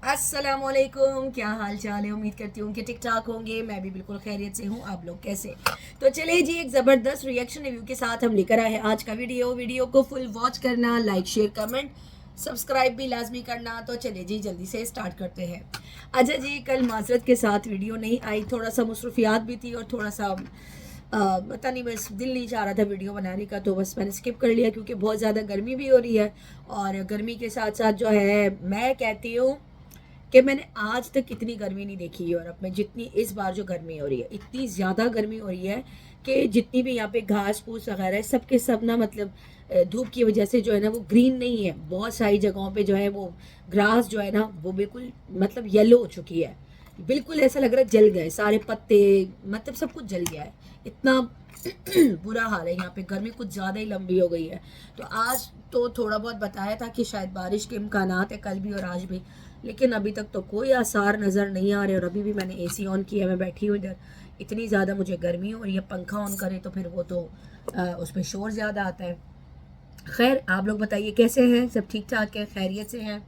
अस्सलामुअलैकुम, क्या हाल चाल है। उम्मीद करती हूँ कि ठीक ठाक होंगे। मैं भी बिल्कुल खैरियत से हूँ। आप लोग कैसे? तो चलिए जी, एक ज़बरदस्त रिएक्शन रिव्यू के साथ हम लेकर आए हैं आज का वीडियो को फुल वॉच करना, लाइक शेयर कमेंट सब्सक्राइब भी लाजमी करना। तो चलिए जी, जल्दी से स्टार्ट करते हैं। अच्छा जी, कल माजरत के साथ वीडियो नहीं आई, थोड़ा सा मसरूफियात भी थी और थोड़ा सा पता नहीं, बस दिल नहीं चाह रहा था वीडियो बनाने का, तो बस मैंने स्किप कर लिया क्योंकि बहुत ज़्यादा गर्मी भी हो रही है। और गर्मी के साथ साथ जो है, मैं कहती हूँ कि मैंने आज तक इतनी गर्मी नहीं देखी यूरोप में जितनी इस बार जो गर्मी हो रही है। इतनी ज़्यादा गर्मी हो रही है कि जितनी भी यहाँ पे घास फूस वगैरह है, सब के सब ना, मतलब धूप की वजह से जो है ना, वो ग्रीन नहीं है। बहुत सारी जगहों पे जो है वो ग्रास जो है ना, वो बिल्कुल मतलब येलो हो चुकी है। बिल्कुल ऐसा लग रहा है जल गए सारे पत्ते, मतलब सब कुछ जल गया है। इतना बुरा हाल है यहाँ पे। गर्मी कुछ ज़्यादा ही लंबी हो गई है। तो आज तो थोड़ा बहुत बताया था कि शायद बारिश के इम्कानात है, कल भी और आज भी, लेकिन अभी तक तो कोई आसार नज़र नहीं आ रहे। और अभी भी मैंने एसी ऑन किया, मैं बैठी हूँ इधर। इतनी ज़्यादा मुझे गर्मी हो रही है, पंखा ऑन करे तो फिर वो तो उसमें शोर ज़्यादा आता है। खैर, आप लोग बताइए कैसे हैं? सब ठीक ठाक है, खैरियत से हैं?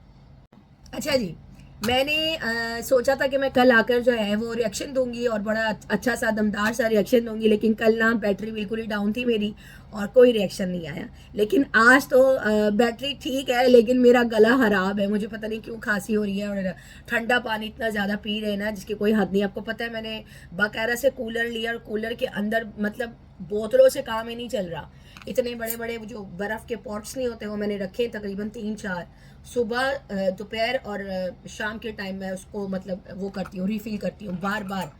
अच्छा जी, मैंने सोचा था कि मैं कल आकर जो है वो रिएक्शन दूंगी और बड़ा अच्छा सा दमदार सा रिएक्शन दूंगी, लेकिन कल ना बैटरी बिल्कुल ही डाउन थी मेरी और कोई रिएक्शन नहीं आया। लेकिन आज तो बैटरी ठीक है, लेकिन मेरा गला खराब है। मुझे पता नहीं क्यों खांसी हो रही है और ठंडा पानी इतना ज़्यादा पी रहे हैं ना, जिसकी कोई हद नहीं। आपको पता है, मैंने बाकायदा से कूलर लिया और कूलर के अंदर मतलब बोतलों से काम ही नहीं चल रहा। इतने बड़े बड़े जो बर्फ़ के पॉट्स नहीं होते, वो मैंने रखे तकरीबन 3-4। सुबह, दोपहर और शाम के टाइम मैं उसको मतलब वो करती हूँ, रिफ़िल करती हूँ बार बार।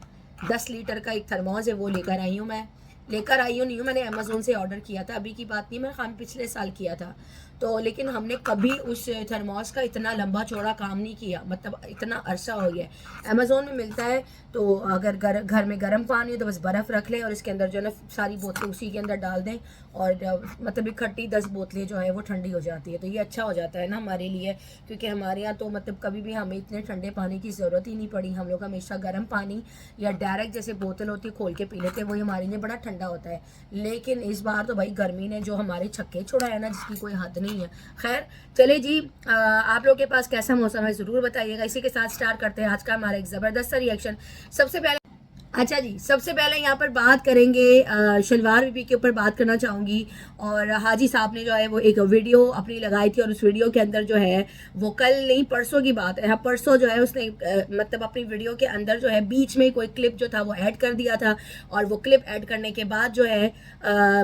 10 लीटर का एक थर्मोस है, वो लेकर आई हूँ नहीं हूँ, मैंने अमेज़ोन से ऑर्डर किया था। अभी की बात नहीं, मैं काम पिछले साल किया था। तो लेकिन हमने कभी उस थर्मोस का इतना लंबा चौड़ा काम नहीं किया, मतलब इतना अरसा हो गया है। अमेज़ोन में मिलता है, तो अगर घर में गर्म पानी हो तो बस बर्फ़ रख लें और इसके अंदर जो है ना सारी बोतलें उसी के अंदर डाल दें, और मतलब इकट्ठी 10 बोतलें जो है वो ठंडी हो जाती है। तो ये अच्छा हो जाता है ना हमारे लिए, क्योंकि हमारे यहाँ तो मतलब कभी भी हमें इतने ठंडे पानी की ज़रूरत ही नहीं पड़ी। हम लोग हमेशा गर्म पानी या डायरेक्ट जैसे बोतल होती है खोल के पी लेते हैं, वही हमारे लिए बड़ा ठंडा होता है। लेकिन इस बार तो भाई गर्मी ने जो हमारे छक्के छुड़ाए ना, जिसकी कोई हद नहीं है। खैर चले जी, आप लोग के पास कैसा मौसम है ज़रूर बताइएगा। इसी के साथ स्टार्ट करते हैं आज का हमारा एक ज़बरदस्त सा रिएक्शन। सबसे पहले, अच्छा जी, सबसे पहले यहाँ पर बात करेंगे शलवार बीबी के ऊपर बात करना चाहूँगी। और हाजी साहब ने जो है वो एक वीडियो अपनी लगाई थी, और उस वीडियो के अंदर जो है वो कल नहीं परसों की बात है, हाँ परसों जो है उसने मतलब अपनी वीडियो के अंदर जो है बीच में कोई क्लिप जो था वो ऐड कर दिया था। और वो क्लिप ऐड करने के बाद जो है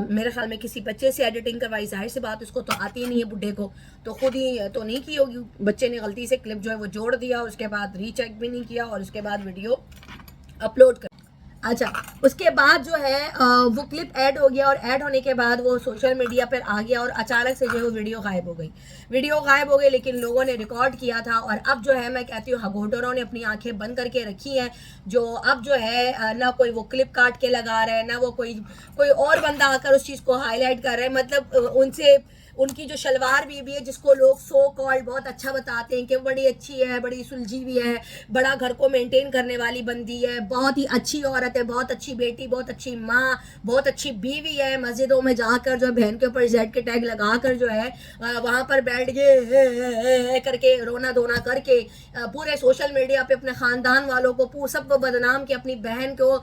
मेरे ख्याल में किसी बच्चे से एडिटिंग करवाई। जाहिर सी बात, उसको तो आती ही नहीं है बुढ़े को, तो खुद ही तो नहीं की होगी। बच्चे ने गलती से क्लिप जो है वो जोड़ दिया, उसके बाद रीचेक भी नहीं किया और उसके बाद वीडियो अपलोड कर। अच्छा, उसके बाद जो है वो क्लिप ऐड हो गया, और ऐड होने के बाद वो सोशल मीडिया पर आ गया और अचानक से जो है वो वीडियो गायब हो गई। लेकिन लोगों ने रिकॉर्ड किया था। और अब जो है मैं कहती हूँ हगोडरों ने अपनी आंखें बंद करके रखी हैं। जो अब जो है ना कोई वो क्लिप काट के लगा रहा है, ना वो कोई कोई और बंदा आकर उस चीज़ को हाईलाइट कर रहा है। मतलब उनसे उनकी जो शलवार बीबी है, जिसको लोग सो कॉल्ड बहुत अच्छा बताते हैं कि बड़ी अच्छी है, बड़ी सुलझी भी है, बड़ा घर को मेंटेन करने वाली बंदी है, बहुत ही अच्छी औरत है, बहुत अच्छी बेटी, बहुत अच्छी माँ, बहुत अच्छी बीवी है। मस्जिदों में जाकर जो बहन के ऊपर जेड के टैग लगाकर जो है वहाँ पर बैठ के करके रोना धोना करके पूरे सोशल मीडिया पे अपने ख़ानदान वालों को सबको बदनाम किया, अपनी बहन को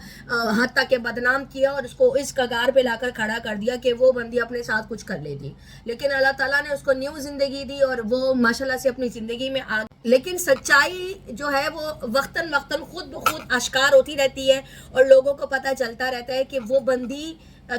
हद तक के बदनाम किया और उसको इस कगार पे लाकर खड़ा कर दिया कि वो बंदी अपने साथ कुछ कर लेती। लेकिन अल्लाह ताला ने उसको न्यू ज़िंदगी दी और वो माशाल्लाह से अपनी ज़िंदगी में आ। लेकिन सच्चाई जो है वो वक्तन वक्तन खुद ब खुद आश्कार होती रहती है और लोगों को पता चलता रहता है कि वो बंदी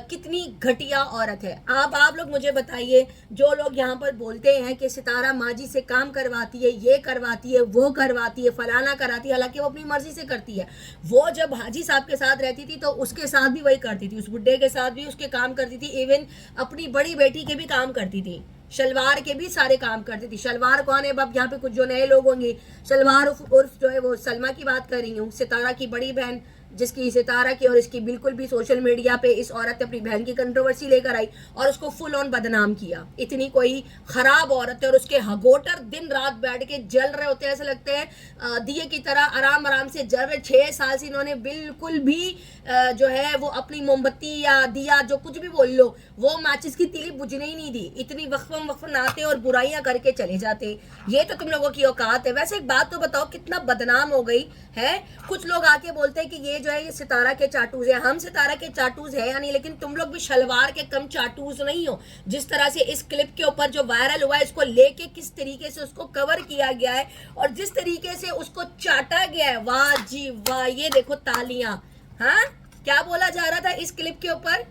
कितनी घटिया औरत है। आप लोग मुझे बताइए, जो लोग यहाँ पर बोलते हैं कि सितारा माजी से काम करवाती है, ये करवाती है, वो करवाती है, फलाना कराती है, हालांकि वो अपनी मर्जी से करती है। वो जब हाजी साहब के साथ रहती थी तो उसके साथ भी वही करती थी, उस बुड्ढे के साथ भी उसके काम करती थी, इवन अपनी बड़ी बेटी के भी काम करती थी, शलवार के भी सारे काम करती थी। शलवार कौन है? अब यहाँ पे कुछ जो नए लोग होंगे, शलवार उर्फ जो है वो सलमा की बात कर रही हूँ, सितारा की बड़ी बहन जिसकी सितारा की और इसकी बिल्कुल भी सोशल मीडिया पे इस औरत ने अपनी बहन की कंट्रोवर्सी लेकर आई और उसको फुल ऑन बदनाम किया। इतनी कोई खराब औरत है और उसके हगोटर दिन रात बैठ के जल रहे होते हैं, ऐसे लगते हैं दिए की तरह आराम आराम से जल रहे। 6 साल से इन्होंने बिल्कुल भी जो है वो अपनी मोमबत्ती या दिया जो कुछ भी बोल लो, वो माचिस की तीली बुझने ही नहीं दी। इतनी वक्फन आते और बुराइयां करके चले जाते। ये तो तुम लोगों की औकात है। वैसे एक बात तो बताओ, कितना बदनाम हो गई है। कुछ लोग आके बोलते हैं कि ये जो है ये सितारा के चाटूज है। हम सितारा के चाटूज है या नहीं, लेकिन तुम लोग भी शलवार के कम चाटूज नहीं हो। जिस तरह से इस क्लिप के ऊपर जो वायरल हुआ है, इसको लेके किस तरीके से उसको कवर किया गया है और जिस तरीके से उसको चाटा गया है, वाह जी वाह। ये देखो तालियां। हाँ, क्या बोला जा रहा था इस क्लिप के ऊपर?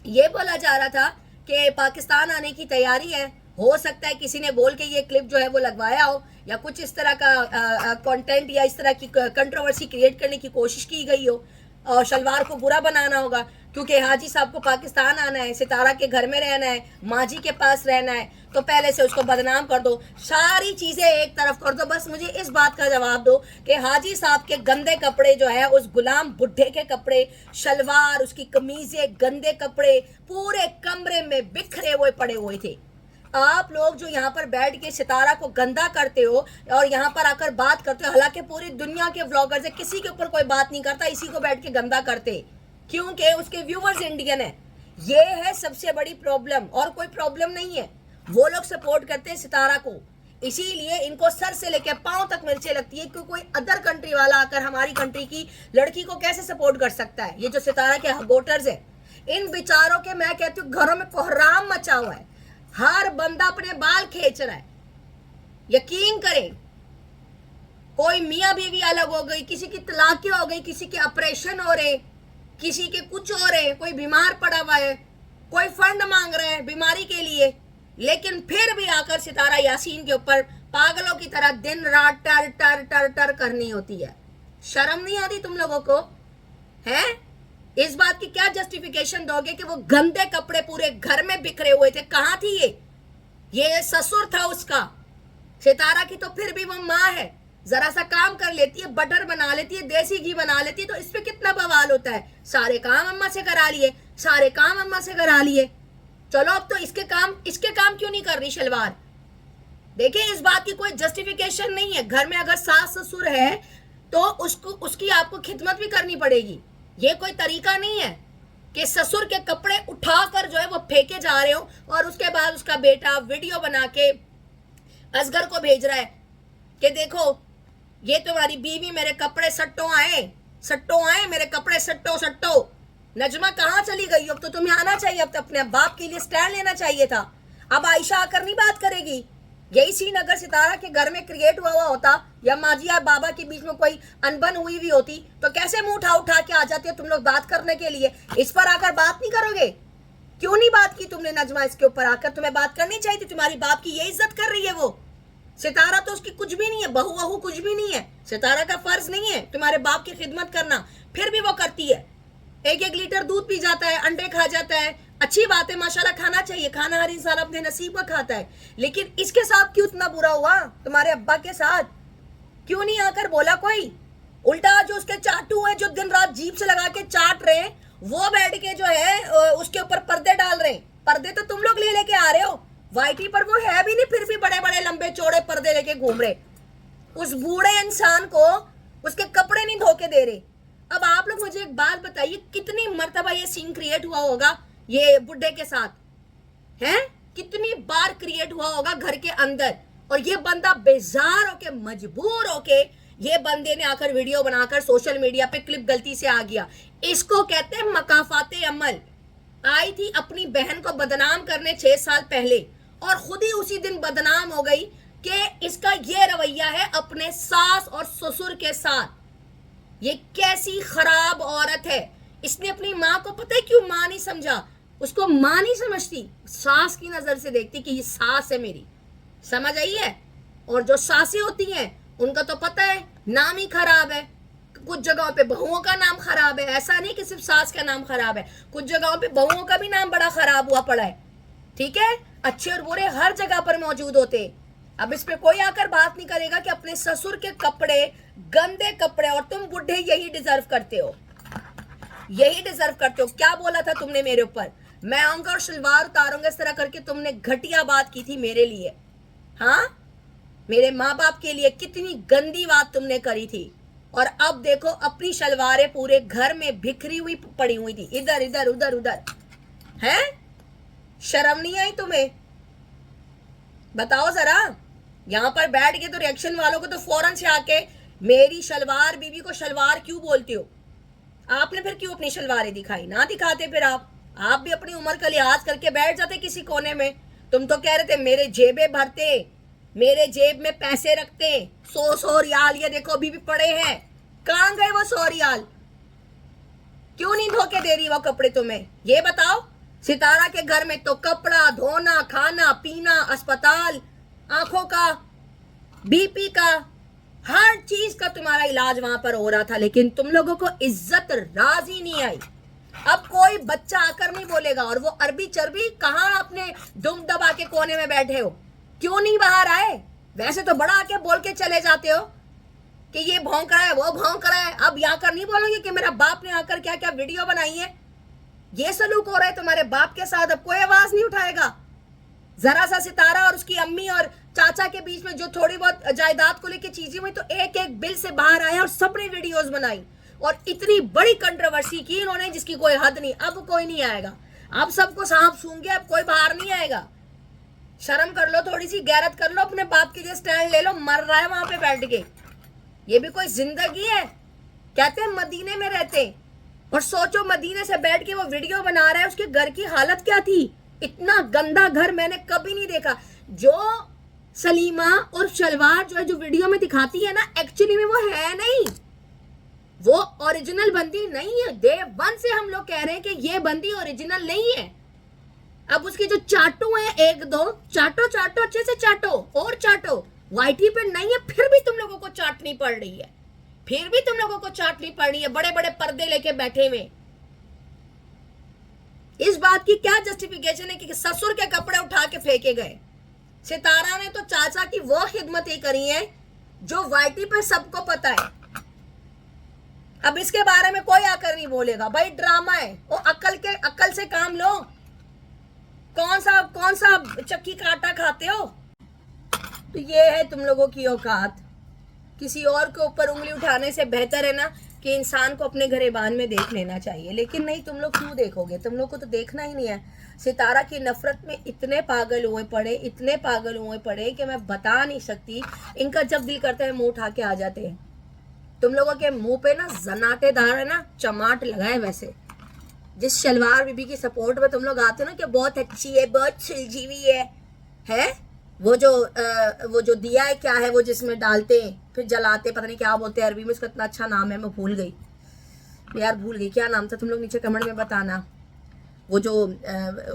ये बोला जा रहा था कि पाकिस्तान आने की तैयारी है। हो सकता है किसी ने बोल के ये क्लिप जो है वो लगवाया हो या कुछ इस तरह का कंटेंट या इस तरह की कंट्रोवर्सी क्रिएट करने की कोशिश की गई हो और शलवार को बुरा बनाना होगा, क्योंकि हाजी साहब को पाकिस्तान आना है, सितारा के घर में रहना है, माजी के पास रहना है, तो पहले से उसको बदनाम कर दो। सारी चीजें एक तरफ कर दो, बस मुझे इस बात का जवाब दो कि हाजी साहब के गंदे कपड़े जो है, उस गुलाम बुढ़े के कपड़े, शलवार, उसकी कमीजें, गंदे कपड़े पूरे कमरे में बिखरे हुए पड़े हुए थे। आप लोग जो यहाँ पर बैठ के सितारा को गंदा करते हो और यहाँ पर आकर बात करते हो, हालांकि पूरी दुनिया के व्लॉगर्स है, किसी के ऊपर कोई बात नहीं करता, इसी को बैठ के गंदा करते क्योंकि उसके व्यूवर्स इंडियन है। ये है सबसे बड़ी प्रॉब्लम, और कोई प्रॉब्लम नहीं है। वो लोग सपोर्ट करते हैं सितारा को, इसीलिए इनको सर से लेकर पांव तक मिर्चें लगती है कि कोई अदर कंट्री वाला आकर हमारी कंट्री की लड़की को कैसे सपोर्ट कर सकता है। ये जो सितारा के हगोटर्स है, इन बेचारों के मैं कहती हूँ घरों में कोहराम मचा हुआ है। हर बंदा अपने बाल खींच रहा है। यकीन करें, कोई मियां बीवी अलग हो गई, किसी की तलाकें हो गई, किसी के ऑपरेशन हो रहे, किसी के कुछ हो रहे, कोई बीमार पड़ा हुआ है, कोई फंड मांग रहे हैं बीमारी के लिए, लेकिन फिर भी आकर सितारा यासीन के ऊपर पागलों की तरह दिन रात टर टर टर टर करनी होती है। शर्म नहीं आती तुम लोगों को? है इस बात की क्या जस्टिफिकेशन दोगे कि वो गंदे कपड़े पूरे घर में बिखरे हुए थे? कहां थी ये ससुर था उसका। सितारा की तो फिर भी वो माँ है, जरा सा काम कर लेती है, बटर बना लेती है, देसी घी बना लेती है, तो इस पे कितना बवाल होता है। सारे काम अम्मा से करा लिए, सारे काम अम्मा से करा लिए। चलो अब तो इसके काम क्यों नहीं कर रही शलवार? देखिए, इस बात की कोई जस्टिफिकेशन नहीं है। घर में अगर सास ससुर है तो उसकी आपको खिदमत भी करनी पड़ेगी। ये कोई तरीका नहीं है कि ससुर के कपड़े उठाकर जो है वो फेंके जा रहे हो और उसके बाद उसका बेटा वीडियो बना के असगर को भेज रहा है कि देखो ये तुम्हारी बीवी मेरे कपड़े सट्टों आए मेरे कपड़े सट्टो। नजमा कहाँ चली गई? अब तो तुम्हें आना चाहिए, अब तो अपने बाप के लिए स्टैंड लेना चाहिए था। अब आयशा आकर नहीं बात करेगी। यही सीन अगर सितारा के घर में क्रिएट हुआ होता या माजिया बाबा के बीच में कोई अनबन हुई भी होती तो कैसे मुंह उठा के आ जाते हो तुम लोग बात करने के लिए? इस पर आकर बात नहीं करोगे? क्यों नहीं बात की तुमने नजमा? इसके ऊपर आकर तुम्हें बात करनी चाहिए थी। तुम्हारी बाप की ये इज्जत कर रही है वो। सितारा तो उसकी कुछ भी नहीं है, बहू कुछ भी नहीं है। सितारा का फर्ज नहीं है तुम्हारे बाप की खिदमत करना, फिर भी वो करती है। 1-1 लीटर दूध पी जाता है, अंडे खा जाता है, अच्छी बात है, माशाल्लाह खाना चाहिए, खाना हर इंसान अपने नसीब का खाता है। लेकिन इसके साथ क्यों इतना बुरा हुआ? तुम्हारे अब्बा के साथ क्यों नहीं आकर बोला कोई? उल्टा जो उसके चाटू है, जो दिन रात जीभ से लगा के चाट रहे, वो बैठ के जो है उसके ऊपर पर्दे डाल रहे। पर्दे तो तुम लोग ले लेके आ रहे हो, वाइटी पर वो है भी नहीं, फिर भी बड़े बड़े लंबे चौड़े पर्दे लेके घूम रहे। उस बूढ़े इंसान को उसके कपड़े नहीं धो के दे रहे। अब आप लोग मुझे एक बात बताइए, कितनी मर्तबा ये सीन क्रिएट हुआ होगा ये बुड्ढे के साथ? हैं? कितनी बार क्रिएट हुआ होगा घर के अंदर? और ये बंदा बेजार होके, मजबूर होके, ये बंदे ने आकर वीडियो बनाकर सोशल मीडिया पे क्लिप गलती से आ गया। इसको कहते हैं मकाफाते अमल। आई थी अपनी बहन को बदनाम करने 6 साल पहले और खुद ही उसी दिन बदनाम हो गई कि इसका ये रवैया है अपने सास और ससुर के साथ। ये कैसी खराब औरत है। इसने अपनी माँ को पता है क्यों माँ नहीं समझा? उसको माँ नहीं समझती, सास की नजर से देखती कि ये सास है मेरी। समझ आई है? और जो सासें होती हैं उनका तो पता है नाम ही खराब है। कुछ जगहों पे बहुओं का नाम खराब है, ऐसा नहीं कि सिर्फ सास का नाम खराब है, कुछ जगहों पे बहुओं का भी नाम बड़ा खराब हुआ पड़ा है। ठीक है, अच्छे और बुरे हर जगह पर मौजूद होते। अब इस पे कोई आकर बात नहीं करेगा कि अपने ससुर के कपड़े गंदे कपड़े, और तुम बुढ़े यही डिजर्व करते हो, यही डिजर्व करते हो। क्या बोला था तुमने मेरे ऊपर, मैं आऊंगा और शलवार उतारूंगा इस तरह करके, तुमने घटिया बात की थी मेरे लिए, हाँ, मेरे माँ बाप के लिए कितनी गंदी बात तुमने करी थी। और अब देखो अपनी शलवारें पूरे घर में बिखरी हुई पड़ी हुई थी, इधर इधर उधर उधर, है? शर्म नहीं आई तुम्हें? बताओ जरा। यहाँ पर बैठ के तो रिएक्शन वालों को तो फौरन से आके मेरी शलवार, बीबी को शलवार क्यों बोलते हो? आपने फिर क्यों अपनी शलवारें दिखाई? ना दिखाते फिर आप भी अपनी उम्र का लिहाज करके बैठ जाते किसी कोने में। तुम तो कह रहे थे मेरे जेबें भरते, मेरे जेब में पैसे रखते, 100 रियाल ये देखो अभी भी पड़े हैं। कहाँ गए वो 100 रियाल? क्यों नहीं धोके दे रही वो कपड़े तुम्हें, ये बताओ। सितारा के घर में तो कपड़ा धोना, खाना पीना, अस्पताल, आंखों का, बीपी का, हर चीज का तुम्हारा इलाज वहां पर हो रहा था, लेकिन तुम लोगों को इज्जत राज ही नहीं आई। अब कोई बच्चा आकर नहीं बोलेगा। और वो अरबी चरबी कहाँ अपने दुम दबा के कोने में बैठे हो, क्यों नहीं बाहर आए? वैसे तो बड़ा आके बोल के चले जाते हो कि ये भौंक रहा है, वो भौंक रहा है। अब यहाँ कर नहीं बोलोगे कि मेरा बाप ने आकर क्या क्या वीडियो बनाई है? ये सलूक हो रहा है तुम्हारे बाप के साथ, अब कोई आवाज नहीं उठाएगा। जरा सा सितारा और उसकी अम्मी और चाचा के बीच में जो थोड़ी बहुत जायदाद को लेके चीजें हुई, तो एक एक बिल से बाहर आया और सबने वीडियोस बनाई और इतनी बड़ी कंट्रोवर्सी की इन्होंने जिसकी कोई हद नहीं। अब कोई नहीं आएगा, अब सबको सांप सूंघे, अब कोई बाहर नहीं आएगा। शर्म कर लो, थोड़ी सी गैरत कर लो, अपने बाप के लिए स्टैंड ले लो। मर रहा है वहां पे बैठ के, ये भी कोई जिंदगी है? कहते हैं मदीने में रहते, और सोचो मदीने से बैठ के वो वीडियो बना रहा है, उसके घर की हालत क्या थी। इतना गंदा घर मैंने कभी नहीं देखा। जो सलीमा और शलवार जो है जो वीडियो में दिखाती है ना, एक्चुअली में वो है नहीं, वो ओरिजिनल बंदी नहीं है। डे वन से हम लोग कह रहे हैं कि ये बंदी ओरिजिनल नहीं है। अब उसके जो चाटू हैं, एक दो चाटो चाटो, अच्छे से चाटो और चाटो। वाइटी पे नहीं है, फिर भी तुम लोगों को चाटनी पड़ रही है, फिर भी तुम लोगों को चाटनी पड़ रही है, बड़े बड़े पर्दे लेके बैठे हुए। इस बात की क्या जस्टिफिकेशन है कि ससुर के कपड़े उठा के फेंके गए? सितारा ने तो चाचा की वो खिदमतें करी है जो वाइटी पे सबको पता है। अब इसके बारे में कोई आकर नहीं बोलेगा, भाई ड्रामा है। वो अक्ल से काम लो। कौन सा चक्की का आटा खाते हो? तो ये है तुम लोगों की औकात। किसी और के ऊपर उंगली उठाने से बेहतर है ना कि इंसान को अपने गरेबान में देख लेना चाहिए, लेकिन नहीं, तुम लोग क्यों देखोगे? तुम लोग को तो देखना ही नहीं है। सितारा की नफरत में इतने पागल हुए पड़े, इतने पागल हुए पड़े कि मैं बता नहीं सकती। इनका जब दिल करता है मुंह उठा के आ जाते हैं। तुम लोगों के मुंह पे ना जनाटेदार है ना चमाट लगा है। वैसे जिस शलवार बीबी की सपोर्ट में तुम लोग आते हो ना कि बहुत अच्छी है, बहुत सुलझी हुई है? वो जो दिया है क्या है वो जिसमें डालते फिर जलाते, पता नहीं क्या बोलते हैं अरबी में, उसका इतना अच्छा नाम है मैं भूल गई यार, भूल गई क्या नाम था। तुम लोग नीचे कमेंट में बताना। वो जो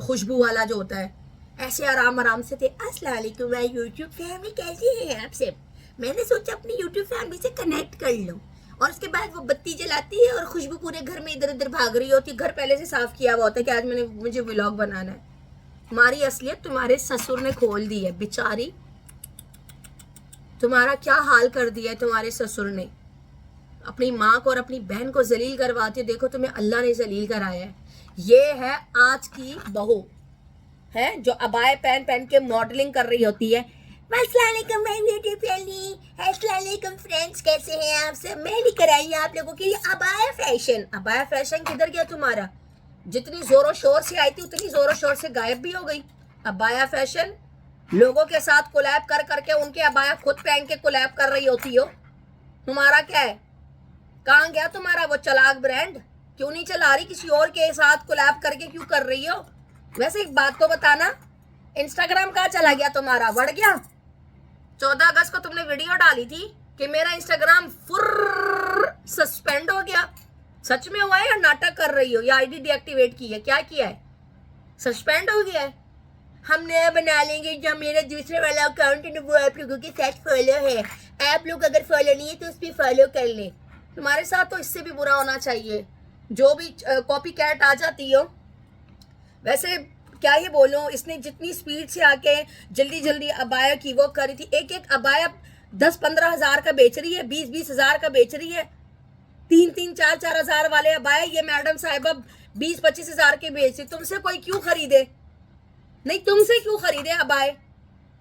खुशबू वाला जो होता है, ऐसे आराम आराम से थे। अस्सलाम वालेकुम मैं यूट्यूब फैमिली, कैसे हैं आप सब? मैंने सोचा अपनी यूट्यूब फैमिली से कनेक्ट कर लूँ। और उसके बाद वो बत्ती जलाती है और खुशबू पूरे घर में इधर उधर भाग रही होती है। घर पहले से साफ किया हुआ होता है कि आज मुझे व्लॉग बनाना है। तुम्हारी असलियत तुम्हारे ससुर ने खोल दी है बेचारी। तुम्हारा क्या हाल कर दिया है तुम्हारे ससुर ने। अपनी माँ को और अपनी बहन को जलील करवाते, देखो तुम्हें अल्लाह ने जलील कराया है। ये है आज की बहू, है जो अबाए पहन पहन के मॉडलिंग कर रही होती है। अस्सलामुअलैकुम फ्रेंड्स, कैसे हैं आप सब? मैं लेकर आई आप लोगों के लिए अबाया फैशन। अबाया फैशन किधर गया तुम्हारा? जितनी जोरों शोर से आई थी उतनी जोरों शोर से गायब भी हो गई। अबाया फैशन लोगों के साथ कोलैब कर करके उनके अबाया खुद पहन के कोलैब कर रही होती हो। तुम्हारा क्या है? कहाँ गया तुम्हारा वो चलाक ब्रांड? क्यों नहीं चला रही? किसी और के साथ कोलैब करके क्यों कर रही हो? वैसे एक बात तो बताना, इंस्टाग्राम कहाँ चला गया तुम्हारा? बढ़ गया? 14 अगस्त को तुमने वीडियो डाली थी कि मेरा इंस्टाग्राम फुर्र सस्पेंड हो गया। सच में हुआ है या नाटक कर रही हो या आईडी डीएक्टिवेट की है? क्या किया है? सस्पेंड हो गया है। हम नया बना लेंगे जो मेरा दूसरे वाला अकाउंट है वो आप लोगों के साथ फॉलो है। आप लोग अगर फॉलो नहीं है तो उस पर फॉलो कर ले। तुम्हारे साथ तो इससे भी बुरा होना चाहिए, जो भी कॉपी कैट आ जाती हो। वैसे क्या ही बोलूं, इसने जितनी स्पीड से आके जल्दी जल्दी अबाया की वो करी थी। एक एक अबाया 10-15 हजार का बेच रही है, 20-20 हजार का बेच रही है। 3-3, 4-4 हजार वाले अबाया ये मैडम साहिबा 20-25 हजार के बेच रही। तुमसे कोई क्यों खरीदे? नहीं, तुमसे क्यों खरीदे अबाए?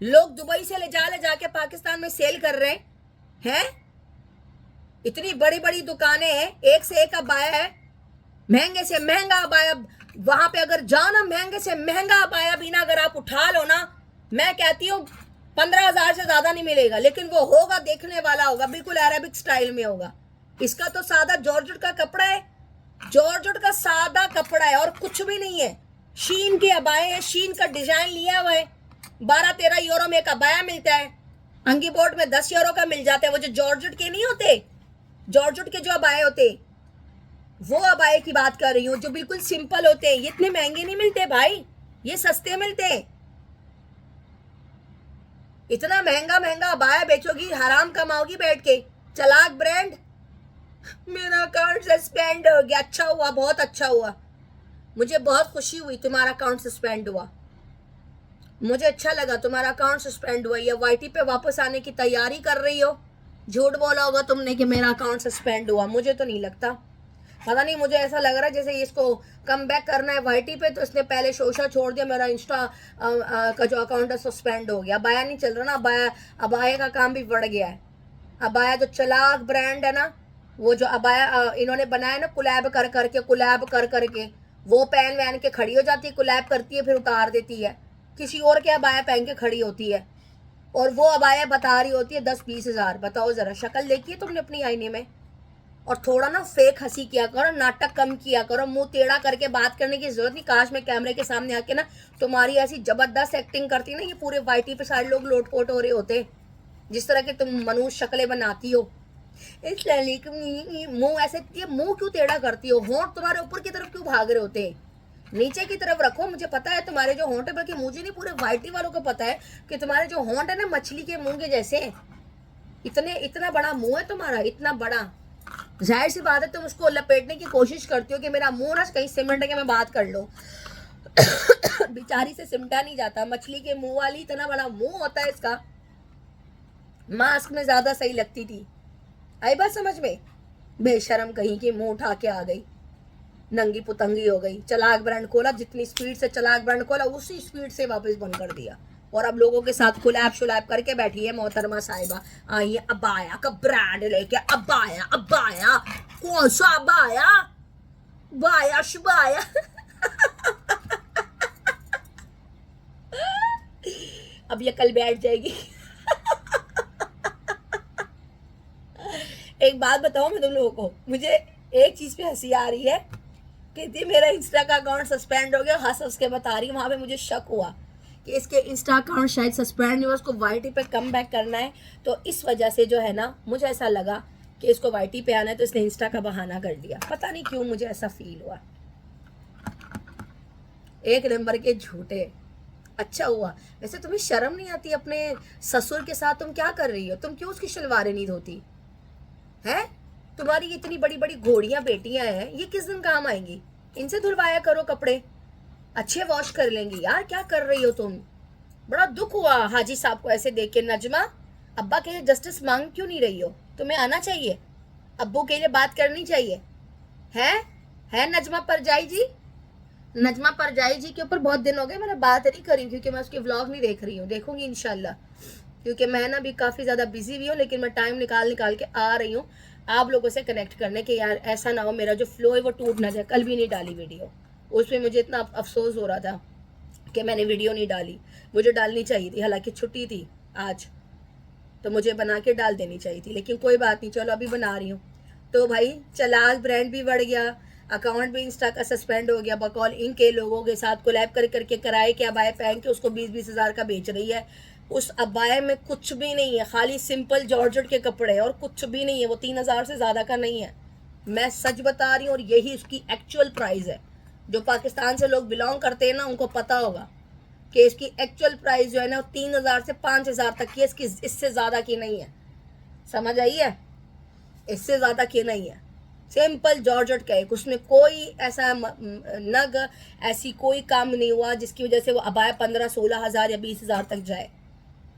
लोग दुबई से ले जा के पाकिस्तान में सेल कर रहे हैं। इतनी बड़ी बड़ी दुकानें हैं, एक से एक अबाया है, महंगे से महंगा अबाया। वहां पे अगर जाओ ना, महंगे से महंगा अबाया भी ना अगर आप उठा लो ना, मैं कहती हूँ 15 हजार से ज्यादा नहीं मिलेगा, लेकिन वो होगा देखने वाला होगा, बिल्कुल अरेबिक स्टाइल में होगा। इसका तो सादा जॉर्जेट का कपड़ा है, जॉर्जेट का सादा कपड़ा है और कुछ भी नहीं है। शीन के अबाए हैं, शीन का डिजाइन लिया हुआ है। 12-13 यूरो में एक अबाया मिलता है, अंगी बोर्ड में 10 यूरो का मिल जाता है। वो जो जॉर्जेट के नहीं होते, जॉर्जेट के जो अबाए होते, वो अबाए की बात कर रही हूँ, जो बिल्कुल सिंपल होते हैं। ये इतने महंगे नहीं मिलते भाई, ये सस्ते मिलते हैं। इतना महंगा महंगा अबाया बेचोगी, हराम कमाओगी बैठ के। चलाक ब्रांड। मेरा अकाउंट सस्पेंड हो गया, अच्छा हुआ, बहुत अच्छा हुआ, मुझे बहुत खुशी हुई तुम्हारा अकाउंट सस्पेंड हुआ, मुझे अच्छा लगा तुम्हारा अकाउंट सस्पेंड हुआ। ये वाईटी पे वापस आने की तैयारी कर रही हो। झूठ बोला होगा तुमने कि मेरा अकाउंट सस्पेंड हुआ, मुझे तो नहीं लगता। पता नहीं, मुझे ऐसा लग रहा है जैसे इसको कम बैक करना है वाईटी पे, तो इसने पहले शोशा छोड़ दिया, मेरा इंस्टा का जो अकाउंट है सस्पेंड हो गया। अबाया नहीं चल रहा ना, अबाया का काम भी बढ़ गया है। अबाया जो चलाक ब्रांड है ना, वो जो अबाया इन्होंने बनाया ना, कुलैब कर करके वो पहन वहन के खड़ी हो जाती है, कुलैब करती है, फिर उतार देती है, किसी और के अबाया पहन के खड़ी होती है, और वो अबाया बता रही होती है 10-20 हजार। बताओ जरा, शक्ल देखी है तुमने अपनी आईने में? और थोड़ा ना फेक हंसी किया करो, नाटक कम किया करो, मुंह टेढ़ा करके बात करने की जरूरत नहीं। काश मैं कैमरे के सामने आके ना तुम्हारी ऐसी जबरदस्त एक्टिंग करती ना, ये पूरे वाईटी पे सारे लोग लोटपोट हो रहे होते, जिस तरह के तुम मनुष्य शक्लें बनाती हो। मुंह ऐसे, ये मुंह क्यों टेढ़ा करती हो? होंठ तुम्हारे ऊपर की तरफ क्यों भाग रहे होते? नीचे की तरफ रखो। मुझे पता है तुम्हारे जो होंठ है, बल्कि मुझे नहीं, पूरे वाईटी वालों को पता है कि तुम्हारे जो होंठ है ना, मछली के मुंह के जैसे। इतना बड़ा मुंह है तुम्हारा, इतना बड़ा। जाहिर सी बात है तुम उसको लपेटने की कोशिश करती हो कि मेरा मुंह ना कहीं सिमट के मैं बात कर लूं। बेचारी से सिमटा नहीं जाता, मछली के मुंह वाली, इतना बड़ा मुंह होता है इसका। मास्क में ज्यादा सही लगती थी। आई बात समझ में? बेशरम कहीं की, मुंह उठा के आ गई, नंगी पुतंगी हो गई। चलाक ब्रांड खोला, जितनी स्पीड से चलाक ब्रांड खोला उसी स्पीड से वापस बंद कर दिया, और अब लोगों के साथ खुलैब शुलैब करके बैठी है मोहतरमा साहिबा। आई अबाया का ब्रांड लेके, अबाया कौन सा अबाया? बाया शबाया। अब ये कल बैठ जाएगी। एक बात बताओ मैं तुम लोगों को, मुझे एक चीज पे हंसी आ रही है, कहती मेरा इंस्टा का अकाउंट सस्पेंड हो गया, हंस के बता रही हूँ। वहां पे मुझे शक हुआ कि इसके इंस्टा अकाउंट शायद सस्पेंड नहीं हुआ, उसको वाईटी पे कम बैक करना है, तो इस वजह से जो है ना, मुझे ऐसा लगा कि इसको वाईटी पे आना है, तो इसने इंस्टा का बहाना कर दिया। पता नहीं क्यों मुझे ऐसा फील हुआ। एक नंबर के झूठे। अच्छा हुआ। वैसे तुम्हें शर्म नहीं आती अपने ससुर के साथ? तुम क्या कर रही हो? तुम क्यों उसकी शलवारें नहीं धोती है? तुम्हारी इतनी बड़ी बड़ी घोड़ियां बेटियां हैं, ये किस दिन काम आएंगी? इनसे धुलवाया करो कपड़े, अच्छे वॉश कर लेंगी। यार क्या कर रही हो तुम? बड़ा दुख हुआ हाजी साहब को ऐसे देख के। नजमा, अब्बा के लिए जस्टिस मांग क्यों नहीं रही हो? तुम्हें आना चाहिए, अब्बू के लिए बात करनी चाहिए। है नजमा परजाई जी? नजमा परजाई जी के ऊपर बहुत दिन हो गए मैंने बात नहीं करी, क्योंकि मैं उसके व्लॉग नहीं देख रही हूँ। देखूंगी इंशाल्लाह, क्योंकि मैं ना भी काफ़ी ज़्यादा बिजी भी हूँ, लेकिन मैं टाइम निकाल के आ रही हूँ आप लोगों से कनेक्ट करने के। यार ऐसा ना हो मेरा जो फ्लो है वो टूट ना जाए। कल भी नहीं डाली वीडियो, उसमें मुझे इतना अफसोस हो रहा था कि मैंने वीडियो नहीं डाली। मुझे डालनी चाहिए थी, हालांकि छुट्टी थी आज, तो मुझे बना के डाल देनी चाहिए थी, लेकिन कोई बात नहीं, चलो अभी बना रही हूँ। तो भाई चलाक ब्रांड भी बढ़ गया, अकाउंट भी इंस्टा का सस्पेंड हो गया, बकौल इनके लोगों के साथ कोलैब करके कराए के अबाया पहन के उसको 20-20 हज़ार का बेच रही है। उस अबाया में कुछ भी नहीं है, खाली सिंपल जॉर्जेट के कपड़े, और कुछ भी नहीं है। वो 3 हज़ार से ज़्यादा का नहीं है, मैं सच बता रही हूँ, और यही उसकी एक्चुअल प्राइस है। जो पाकिस्तान से लोग बिलोंग करते हैं ना, उनको पता होगा कि इसकी एक्चुअल प्राइस जो है ना 3 हज़ार से 5 हज़ार तक की है, इसकी इससे ज़्यादा की नहीं है। समझ आई है? इससे ज़्यादा की नहीं है। सिंपल जॉर्जेट का एक, उसमें कोई ऐसा नग, ऐसी कोई काम नहीं हुआ जिसकी वजह से वो अबाया 15-16 हज़ार या 20 हज़ार तक जाए।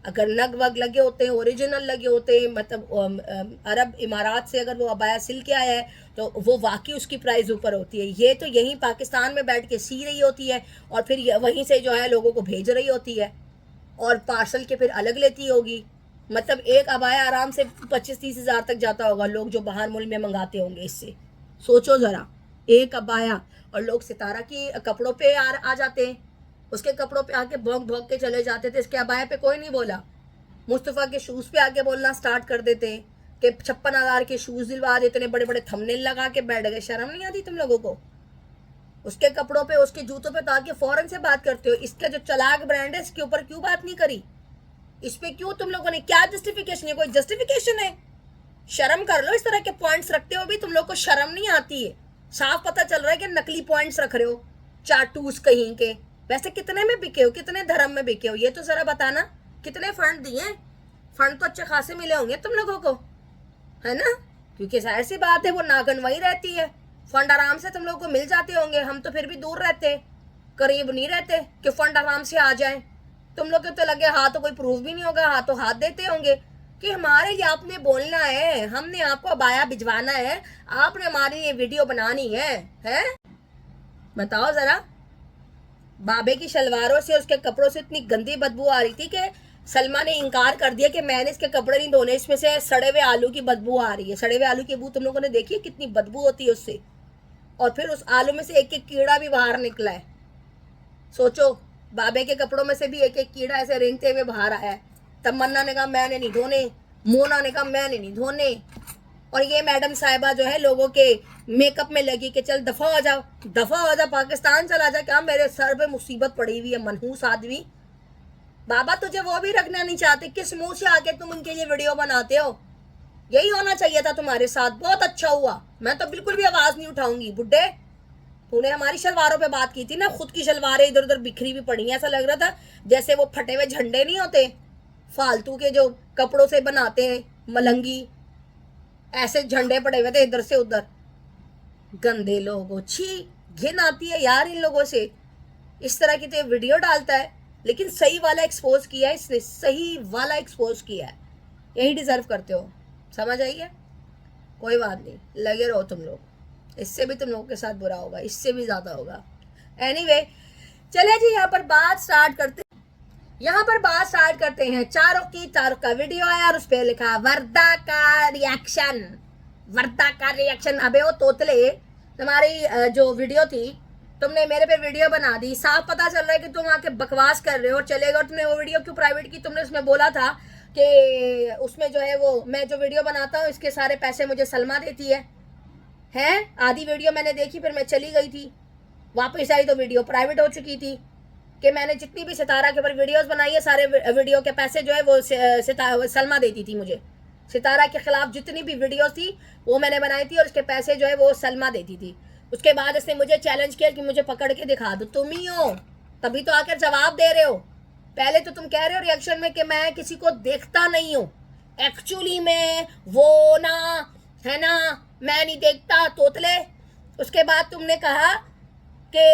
अगर नग वग लगे होते हैं, ओरिजिनल लगे होते हैं, मतलब अरब इमारात से अगर वो अबाया सिल के आया है तो वो वाकई उसकी प्राइस ऊपर होती है। ये तो यहीं पाकिस्तान में बैठ के सी रही होती है और फिर वहीं से जो है लोगों को भेज रही होती है और पार्सल के फिर अलग लेती होगी। मतलब एक अबाया आराम से 25-30 हज़ार तक जाता होगा, लोग जो बाहर मुल्क में मंगाते होंगे। इससे सोचो ज़रा, एक अबाया, और लोग सितारा की कपड़ों पे आ जाते हैं, उसके कपड़ों पे आके भौंक भौंक के चले जाते थे। इसके अबाया पे कोई नहीं बोला। मुस्तफ़ा के शूज़ पे आके बोलना स्टार्ट कर देते हैं कि 56,000 के शूज़ दिलवा देते, इतने बड़े बड़े थंबनेल लगा के बैठ गए। शर्म नहीं आती तुम लोगों को? उसके कपड़ों पे, उसके जूतों पे तो आके फ़ौरन से बात करते हो। इसका जो चलाक ब्रांड है, इसके ऊपर क्यों बात नहीं करी? इस पे क्यों तुम लोगों ने, क्या जस्टिफिकेशन है? कोई जस्टिफिकेशन है? शर्म कर लो। इस तरह के पॉइंट्स रखते हो भी तुम लोग को शर्म नहीं आती है। साफ पता चल रहा है कि नकली पॉइंट्स रख रहे हो, चाटूस कहीं के। वैसे कितने में बिके हो, कितने धर्म में बिके हो, ये तो जरा बताना। कितने फंड दिए? फंड तो अच्छे खासे मिले होंगे तुम लोगों को, है ना? क्योंकि जाहिर सी बात है वो नागन वही रहती है। फंड आराम से तुम लोगों को मिल जाते होंगे। हम तो फिर भी दूर रहते, करीब नहीं रहते कि फंड आराम से आ जाए। तुम लोग के तो लगे हाथ तो कोई प्रूफ भी नहीं होगा, हाथों हाथ देते होंगे कि हमारे लिए आपने बोलना है, हमने आपको अबाया भिजवाना है, आपने हमारी ये वीडियो बनानी है? बताओ जरा। बाबे की शलवारों से, उसके कपड़ों से इतनी गंदी बदबू आ रही थी कि सलमा ने इनकार कर दिया कि मैंने इसके कपड़े नहीं धोने, इसमें से सड़े हुए आलू की बदबू आ रही है। सड़े हुए आलू की बदबू तुम लोगों ने देखी है कितनी बदबू होती है उससे? और फिर उस आलू में से एक एक कीड़ा भी बाहर निकला है। सोचो, बाबे के कपड़ों में से भी एक एक कीड़ा ऐसे रेंगते हुए बाहर आया है। तमन्ना ने कहा मैंने नहीं धोने, मोना ने कहा मैंने नहीं धोने, और ये मैडम साहिबा जो है लोगों के मेकअप में लगी कि चल दफा हो जाओ, दफा हो जाओ, पाकिस्तान चला जा। क्या मेरे सर पे मुसीबत पड़ी हुई है, मनहूस आदमी। बाबा तुझे वो भी रखना नहीं चाहते, किस मुंह से आके तुम उनके लिए वीडियो बनाते हो? यही होना चाहिए था तुम्हारे साथ। बहुत अच्छा हुआ, मैं तो बिल्कुल भी आवाज नहीं उठाऊंगी। बुड्ढे, तूने हमारी शलवारों पे बात की थी ना, खुद की शलवारें इधर उधर बिखरी भी पड़ी हैं। ऐसा लग रहा था जैसे वो फटे हुए झंडे नहीं होते फालतू के जो कपड़ों से बनाते हैं मलंगी, ऐसे झंडे पड़े हुए थे इधर से उधर। गंदे लोगों, छी, घिन आती है यार इन लोगों से। इस तरह की तो वीडियो डालता है, लेकिन सही वाला एक्सपोज किया है इसने, सही वाला एक्सपोज किया है। यही डिजर्व करते हो, समझ आई है? कोई बात नहीं, लगे रहो तुम लोग। इससे भी तुम लोगों के साथ बुरा होगा, इससे भी ज्यादा होगा। एनीवे, चले जी यहाँ पर बात स्टार्ट करते हैं। चारों का वीडियो आया और उस पर लिखा वर्दा का रिएक्शन। वर्दा का रिएक्शन। अबे वो तोतले, तुम्हारी जो वीडियो थी, तुमने मेरे पे वीडियो बना दी। साफ पता चल रहा है कि तुम आके बकवास कर रहे हो। चलेगा, तुमने वो वीडियो क्यों प्राइवेट की? तुमने उसमें बोला था कि उसमें जो है वो, मैं जो वीडियो बनाता हूँ इसके सारे पैसे मुझे सलमा देती है। आधी वीडियो मैंने देखी, फिर मैं चली गई थी, वापस आई तो वीडियो प्राइवेट हो चुकी थी कि मैंने जितनी भी सितारा के ऊपर वीडियोस बनाई है, सारे वीडियो के पैसे जो है वो सलमा देती थी मुझे। सितारा के खिलाफ जितनी भी वीडियोस थी वो मैंने बनाई थी और उसके पैसे जो है वो सलमा देती थी। उसके बाद इसने मुझे चैलेंज किया कि मुझे पकड़ के दिखा दो। तुम ही हो, तभी तो आकर जवाब दे रहे हो। पहले तो तुम कह रहे हो रिएक्शन में कि मैं किसी को देखता नहीं हूँ, एक्चुअली में वो ना, है ना, मैं नहीं देखता, तोतले। उसके बाद तुमने कहा कि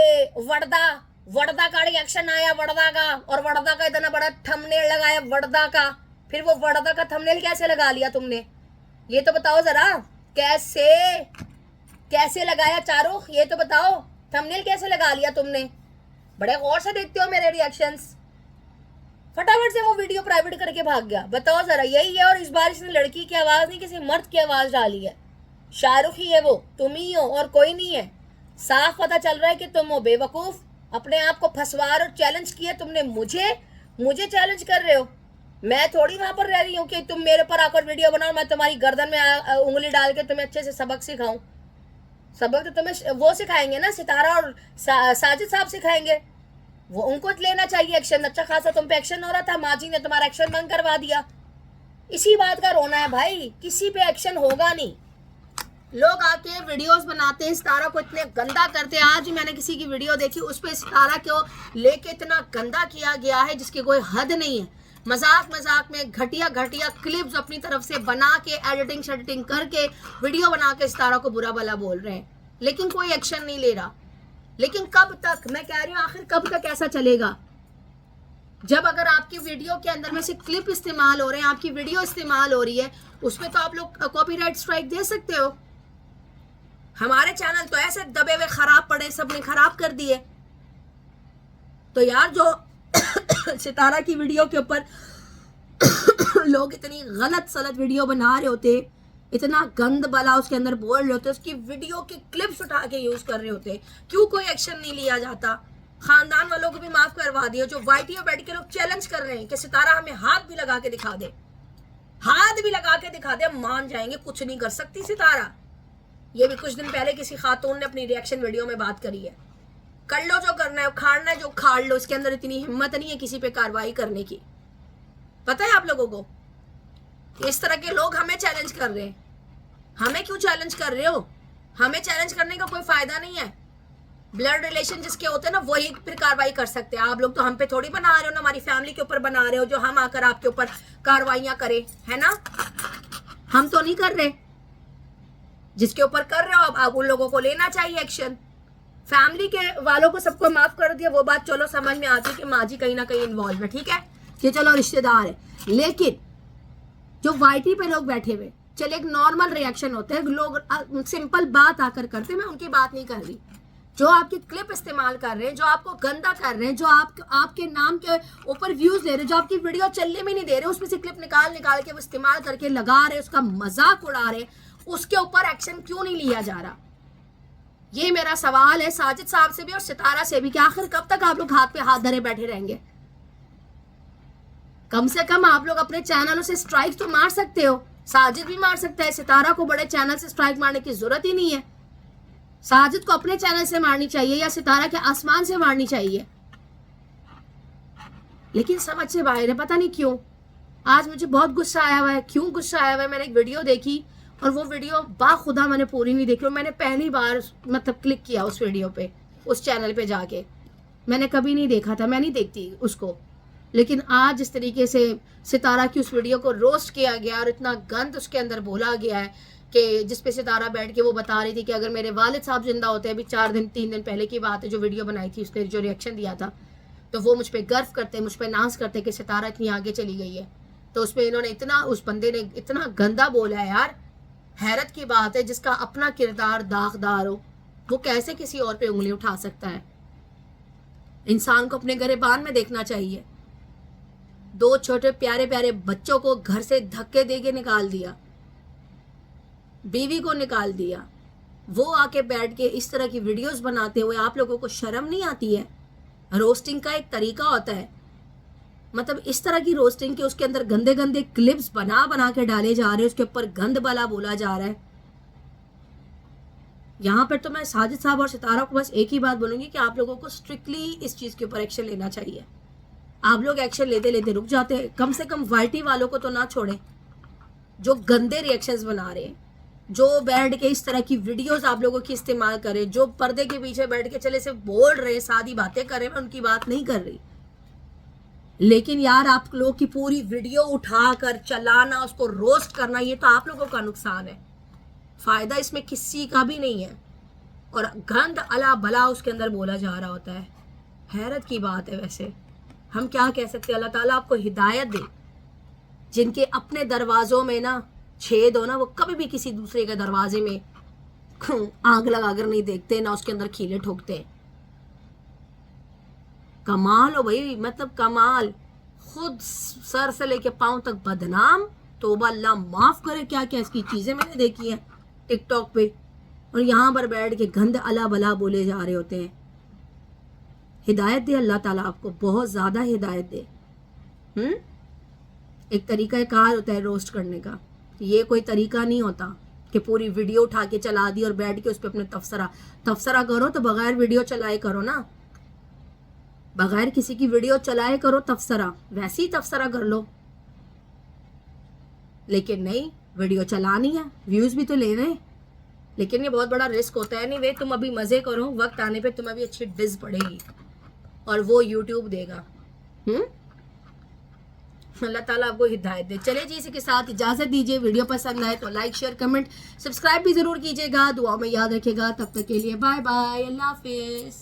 वर्दा का रिएक्शन आया, वर्दा का, और वर्दा का इतना बड़ा थंबनेल लगाया वर्दा का। फिर वो वर्दा का थंबनेल कैसे लगा लिया तुमने, ये तो बताओ जरा। कैसे लगाया चारों, ये तो बताओ। थंबनेल कैसे लगा लिया तुमने? बड़े गौर से देखते हो मेरे रिएक्शंस। फटाफट से वो वीडियो प्राइवेट करके भाग गया। बताओ जरा, यही है? और इस बार इसने लड़की की आवाज नहीं, किसी मर्द की आवाज डाली है। शाहरुख ही है वो, तुम ही हो और कोई नहीं है। साफ पता चल रहा है कि तुम हो बेवकूफ। अपने आप को फंसवा और चैलेंज किया तुमने मुझे चैलेंज कर रहे हो। मैं थोड़ी वहां पर रह रही हूँ कि तुम मेरे पर आकर वीडियो बनाओ, मैं तुम्हारी गर्दन में उंगली डाल के तुम्हें अच्छे से सबक सिखाऊं। सबक तो तुम्हें वो सिखाएंगे ना, सितारा और साजिद साहब सिखाएंगे। वो उनको लेना चाहिए एक्शन। अच्छा खासा तुम पे एक्शन हो रहा था, माजी ने तुम्हारा एक्शन बंद करवा दिया। इसी बात का रोना है भाई, किसी पे एक्शन होगा नहीं। लोग आके वीडियोस बनाते हैं, सितारा को इतने गंदा करते हैं। आज ही मैंने किसी की वीडियो देखी, उस पर सितारा को लेके इतना गंदा किया गया है जिसकी कोई हद नहीं है। मजाक में घटिया क्लिप्स अपनी तरफ से बना के, एडिटिंग करके वीडियो बना के सितारा को बुरा भला बोल रहे हैं, लेकिन कोई एक्शन नहीं ले रहा। लेकिन कब तक, मैं कह रही हूँ, आखिर कब तक ऐसा चलेगा? जब अगर आपकी वीडियो के अंदर में से क्लिप इस्तेमाल हो रहे हैं, आपकी वीडियो इस्तेमाल हो रही है, उसमें तो आप लोग कॉपीराइट स्ट्राइक दे सकते हो। हमारे चैनल तो ऐसे दबे हुए खराब पड़े, सबने खराब कर दिए। तो यार जो सितारा की वीडियो के ऊपर लोग इतनी गलत सलत वीडियो बना रहे होते, इतना गंद बला उसके अंदर बोल रहे होते, उसकी वीडियो के क्लिप्स उठा के यूज कर रहे होते, क्यों कोई एक्शन नहीं लिया जाता? खानदान वालों को भी माफ करवा दिया। जो वाईटी और बैठ के लोग चैलेंज कर रहे हैं कि सितारा हमें हाथ भी लगा के दिखा दे, हाथ भी लगा के दिखा दे, मान जाएंगे। कुछ नहीं कर सकती सितारा। ये भी कुछ दिन पहले किसी खातून ने अपनी रिएक्शन वीडियो में बात करी है। कर लो जो करना है, उखाड़ना है जो उखाड़ लो। इसके अंदर इतनी हिम्मत नहीं है किसी पे कार्रवाई करने की। पता है आप लोगों को, इस तरह के लोग हमें चैलेंज कर रहे हैं। हमें क्यों चैलेंज कर रहे हो? हमें चैलेंज करने का कोई फायदा नहीं है। ब्लड रिलेशन जिसके होते हैं ना, वही फिर कार्रवाई कर सकते हैं। आप लोग तो हम पे थोड़ी बना रहे हो ना, हमारी फैमिली के ऊपर बना रहे हो जो हम आकर आपके ऊपर कार्रवाइयां करें, है ना? हम तो नहीं कर रहे। जिसके ऊपर कर रहे हो आप उन लोगों को लेना चाहिए एक्शन। फैमिली के वालों को सबको माफ कर दिया, वो बात चलो समझ में आती है कि माँ जी कहीं ना कहीं इन्वॉल्व है, ठीक है, कि चलो रिश्तेदार है। लेकिन जो वाईटी पे लोग बैठे हुए, चले एक नॉर्मल रिएक्शन होते हैं, लोग सिंपल बात आकर करते, मैं उनकी बात नहीं कर रही। जो आपकी क्लिप इस्तेमाल कर रहे हैं, जो आपको गंदा कर रहे हैं, जो आपके नाम के ऊपर व्यूज ले रहे हैं, जो आपकी वीडियो चलने में नहीं दे रहे, उसमें से क्लिप निकाल के वो इस्तेमाल करके लगा रहे, उसका मजाक उड़ा रहे, उसके ऊपर एक्शन क्यों नहीं लिया जा रहा? ये मेरा सवाल है साजिद साहब से भी और सितारा से भी कि आखिर कब तक आप लोग हाथ पे हाथ धरे बैठे रहेंगे? कम से कम आप लोग अपने चैनलों से स्ट्राइक तो मार सकते हो। साजिद भी मार सकता है, सितारा को बड़े चैनल से स्ट्राइक मारने की जरूरत ही नहीं है। साजिद को अपने चैनल से मारनी चाहिए या सितारा के आसमान से मारनी चाहिए। लेकिन समझ से बाहर है, पता नहीं क्यों। आज मुझे बहुत गुस्सा आया हुआ है। क्यों गुस्सा आया हुआ है? मैंने एक वीडियो देखी और वो वीडियो बाखुदा मैंने पूरी नहीं देखी, और मैंने पहली बार मतलब क्लिक किया उस वीडियो पे, उस चैनल पे जाके। मैंने कभी नहीं देखा था, मैं नहीं देखती उसको। लेकिन आज जिस तरीके से सितारा की उस वीडियो को रोस्ट किया गया और इतना गंद उसके अंदर बोला गया है कि जिसपे सितारा बैठ के वो बता रही थी कि अगर मेरे वालिद साहब जिंदा होते, अभी 3 दिन पहले की बात है, जो वीडियो बनाई थी उसने, जो रिएक्शन दिया था, तो वो मुझ पर गर्व करते, मुझ पर नाज करते कि सितारा इतनी आगे चली गई है। तो उसमें इन्होंने इतना, उस बंदे ने इतना गंदा बोला है यार, हैरत की बात है। जिसका अपना किरदार दागदार हो, वो कैसे किसी और पे उंगली उठा सकता है? इंसान को अपने गिरबान में देखना चाहिए। 2 छोटे प्यारे प्यारे बच्चों को घर से धक्के देके निकाल दिया, बीवी को निकाल दिया, वो आके बैठ के इस तरह की वीडियोस बनाते हुए आप लोगों को शर्म नहीं आती है? रोस्टिंग का एक तरीका होता है, मतलब इस तरह की रोस्टिंग के उसके अंदर गंदे गंदे क्लिप्स बना के डाले जा रहे हैं, उसके ऊपर गंद बला बोला जा रहा है। यहाँ पर तो मैं साजिद साहब और सितारा को बस एक ही बात बोलूंगी कि आप लोगों को स्ट्रिक्टली इस चीज के ऊपर एक्शन लेना चाहिए। आप लोग एक्शन लेते लेते रुक जाते हैं। कम से कम वाईटी वालों को तो ना छोड़े जो गंदे रिएक्शंस बना रहे हैं, जो बैठ के इस तरह की वीडियोस आप लोगों की इस्तेमाल करें, जो पर्दे के पीछे बैठ के चले से बोल रहे, सादी बातें कर रहे हैं, मैं उनकी बात नहीं कर रही। लेकिन यार आप लोग की पूरी वीडियो उठाकर चलाना, उसको रोस्ट करना, ये तो आप लोगों का नुकसान है। फायदा इसमें किसी का भी नहीं है। और गंद अला भला उसके अंदर बोला जा रहा होता है। हैरत की बात है। वैसे हम क्या कह सकते हैं? अल्लाह ताला आपको हिदायत दे। जिनके अपने दरवाजों में ना छेद हो ना, वो कभी भी किसी दूसरे के दरवाजे में आग लगाकर नहीं देखते, ना उसके अंदर खीले ठोकते। कमाल हो भाई, मतलब कमाल। खुद सर से लेके पांव तक बदनाम। तौबा, अल्लाह माफ करे, क्या क्या इसकी चीजें मैंने देखी हैं टिकटॉक पे, और यहाँ पर बैठ के गंद अला भला बोले जा रहे होते हैं। हिदायत दे अल्लाह ताला आपको, बहुत ज्यादा हिदायत दे। एक तरीका कार होता है रोस्ट करने का, ये कोई तरीका नहीं होता कि पूरी वीडियो उठा के चला दी और बैठ के उस पर अपने तफसरा करो। तो बगैर वीडियो चलाए करो ना, बगैर किसी की वीडियो चलाए करो तफसरा, वैसे ही तफसरा कर लो। लेकिन नहीं, वीडियो चलानी है, व्यूज भी तो लेने हैं। लेकिन ये बहुत बड़ा रिस्क होता है। नहीं वे, तुम अभी मजे करो, वक्त आने पे तुम्हें भी अच्छी डिज पड़ेगी और वो यूट्यूब देगा। अल्लाह ताला आपको हिदायत दे। चले जी, इसी के साथ इजाजत दीजिए। वीडियो पसंद आए तो लाइक शेयर कमेंट सब्सक्राइब भी जरूर कीजिएगा। दुआ में याद रखिएगा। तब तक के लिए बाय बाय, अल्लाह हाफिज।